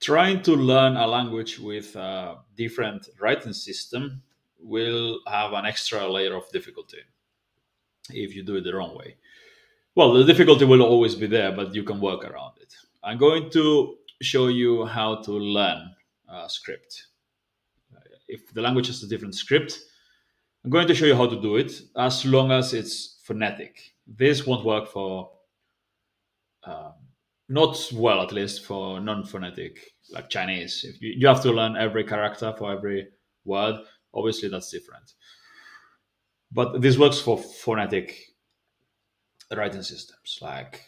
trying to learn a language with a different writing system will have an extra layer of difficulty if you do it the wrong way. Well, the difficulty will always be there, but you can work around it. I'm going to show you how to learn a script. If the language has a different script, I'm going to show you how to do it as long as it's phonetic. This won't work for, not well, at least for non phonetic, like Chinese. If you have to learn every character for every word, obviously that's different. But this works for phonetic writing systems like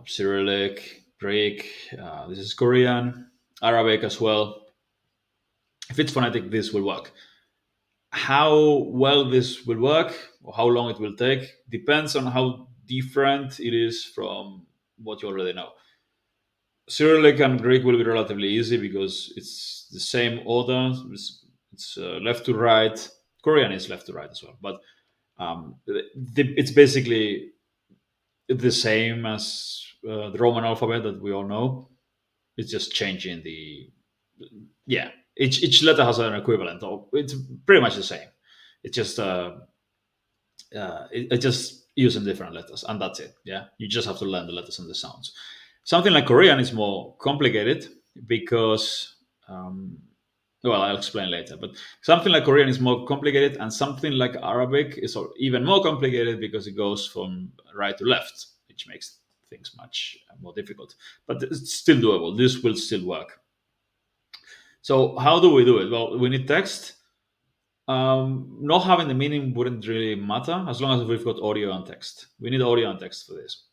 Cyrillic, Greek, this is Korean, Arabic as well. If it's phonetic, this will work. How well this will work or how long it will take depends on how different it is from what you already know. Cyrillic and Greek will be relatively easy because it's the same order. It's left to right. Korean is left to right as well, but it's basically the same as the Roman alphabet that we all know. It's just changing the, yeah. Each letter has an equivalent. Or it's pretty much the same. It's just it's just using different letters, and that's it. Yeah, you just have to learn the letters and the sounds. Something like Korean is more complicated because, well, I'll explain later. But something like Korean is more complicated, and something like Arabic is even more complicated because it goes from right to left, which makes things much more difficult. But it's still doable. This will still work. So how do we do it? Well, we need text. Not having the meaning wouldn't really matter as long as we've got audio and text. We need audio and text for this,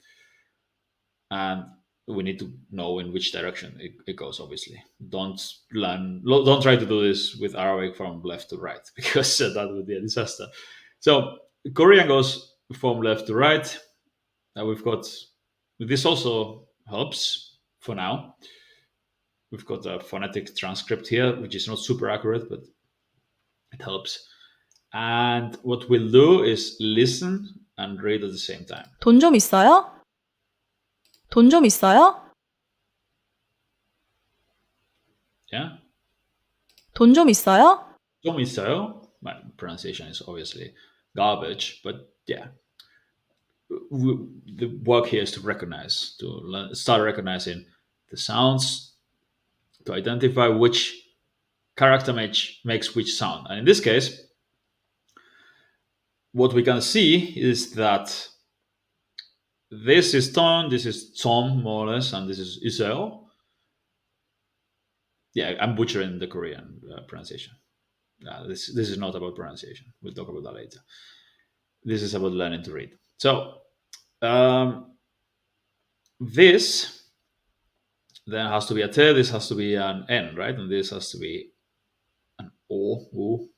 and we need to know in which direction it goes. Obviously, don't try to do this with Arabic from left to right because that would be a disaster. So Korean goes from left to right. We've got this also helps for now. We've got a phonetic transcript here, which is not super accurate, but it helps. And what we'll do is listen and read at the same time. 돈 좀 있어요? 돈 좀 있어요? Yeah? 돈 좀 있어요? 좀 있어요? My pronunciation is obviously garbage, but yeah. The work here is to recognize, start recognizing the sounds, to identify which character makes which sound. And in this case, what we can see is that this is ton, this is tom, more or less, and this is iseo. Yeah, I'm butchering the Korean pronunciation. This is not about pronunciation. We'll talk about that later. This is about learning to read. So this then has to be a T, this has to be an N, right? And this has to be an O, U.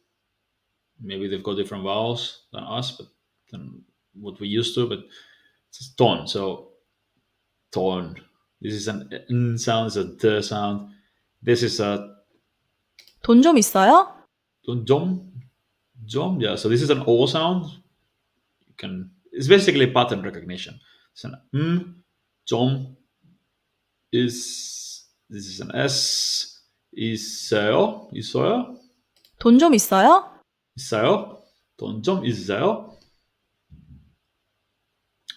Maybe they've got different vowels than us, but than what we used to, but it's ton. So ton. This is an N sound, it's a D sound. This is a 돈 좀 있어요? jom, jom. Yeah, so this is an O sound. It's basically pattern recognition. It's an jom is, this is an S, 있어요, 돈 좀 있어요? 있어요, 돈 좀 있어요.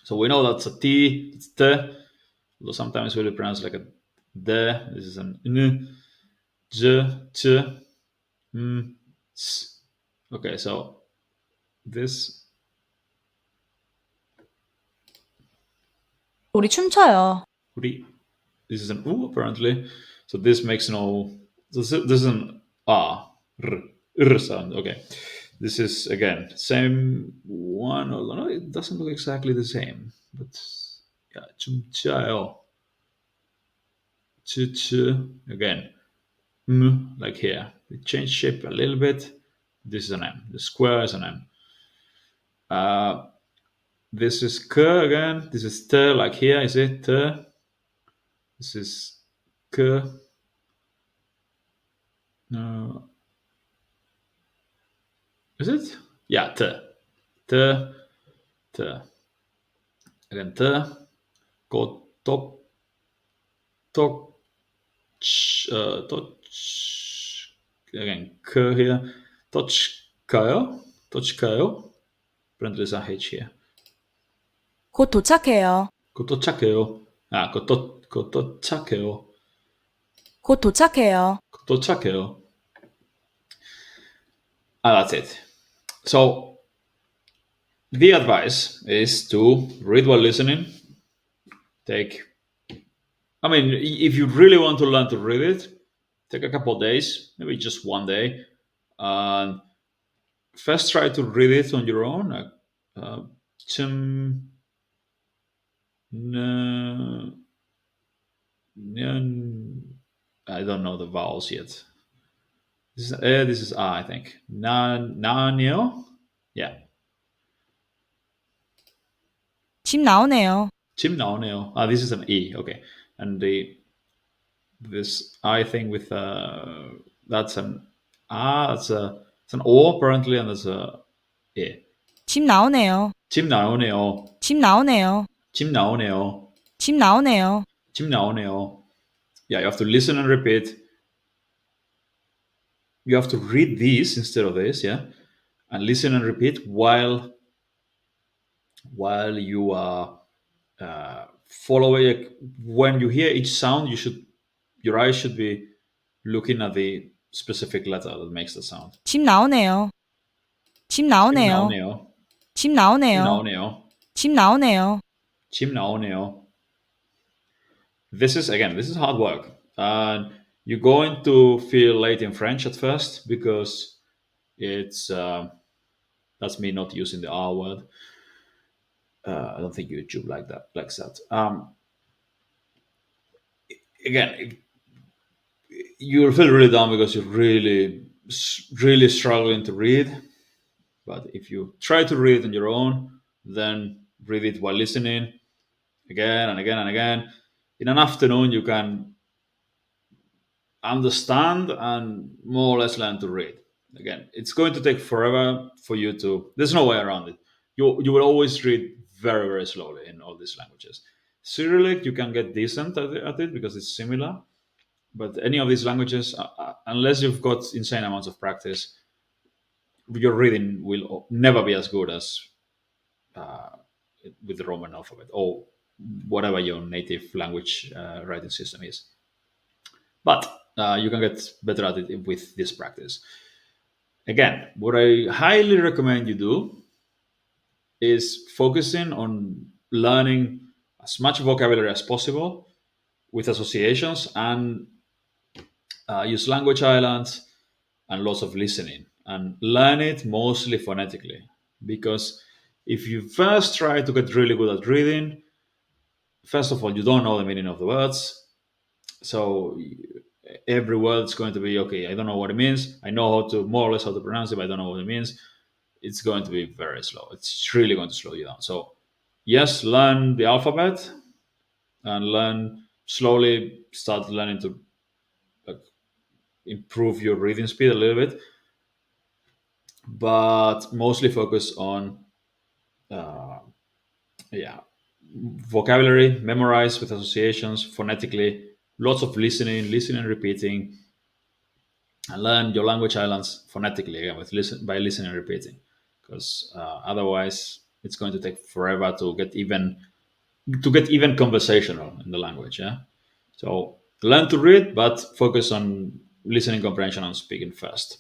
So we know that's a T, it's T, although sometimes we'll pronounce like a D. This is an N, J, Ch, S. Okay, so this, 우리 춤춰요. 우리, this is an U apparently. So this makes no, this is an R, R sound. Okay. This is again same one, although no, it doesn't look exactly the same. But yeah, 춤춰요. Again, like here. It changed shape a little bit. This is an M. The square is an M. This is K again. This is T, like here. Is it T? This is K. No. Is it? Yeah, T. T. T. Again, T. Go top. Top. again, k here. Tochkayo. Tochkayo. Apparently there's a H here. 곧 도착해요. Kotochakeo. Kotochakeo. 곧 도착해요. Kotochakeo. And that's it. So the advice is to read while listening. Take, I mean, if you really want to learn to read it, take a couple of days, maybe just one day, and first try to read it on your own. Uh, chim, n- I don't know the vowels yet. This is I think. Nanio? Yeah. 집 나오네요. Chim naoneo. Ah, this is an E. Okay. And this I thing with that's an that's a it's an O apparently, and there's a E. 집 나오네요. Chim naoneo. 집 나오네요. Chim naoneo. 집 나오네요. Chim naoneo. Yeah, you have to listen and repeat. You have to read these instead of this, yeah, and listen and repeat while you are following. When you hear each sound, your eyes should be looking at the specific letter that makes the sound. 집 나오네요. 집 Chim 나오네요. naoneo. 집 Chim 나오네요. naoneo. 집 나오네요. Chim naoneo. This is hard work, and you're going to feel late in French at first because it's that's me not using the R word. I don't think YouTube like that likes that. Again, you'll feel really down because you're really struggling to read. But if you try to read it on your own, then read it while listening again and again and again. In an afternoon, you can understand and more or less learn to read. Again, it's going to take forever for you to. There's no way around it. You will always read very very slowly in all these languages. Cyrillic, you can get decent at it because it's similar. But any of these languages, unless you've got insane amounts of practice, your reading will never be as good as uh, with the Roman alphabet or whatever your native language writing system is. But you can get better at it with this practice. Again, what I highly recommend you do is focusing on learning as much vocabulary as possible with associations and use language islands and lots of listening and learn it mostly phonetically. Because if you first try to get really good at reading, first of all, you don't know the meaning of the words. So every word is going to be okay. I don't know what it means. I know how to more or less how to pronounce it, but I don't know what it means. It's going to be very slow. It's really going to slow you down. So yes, learn the alphabet and learn slowly. Start learning to like, improve your reading speed a little bit, but mostly focus on uh, yeah, vocabulary, memorize with associations, phonetically, lots of listening, repeating, and learn your language islands phonetically again with by listening and repeating, because otherwise it's going to take forever to get even conversational in the language. Yeah, so learn to read, but focus on listening comprehension and speaking first.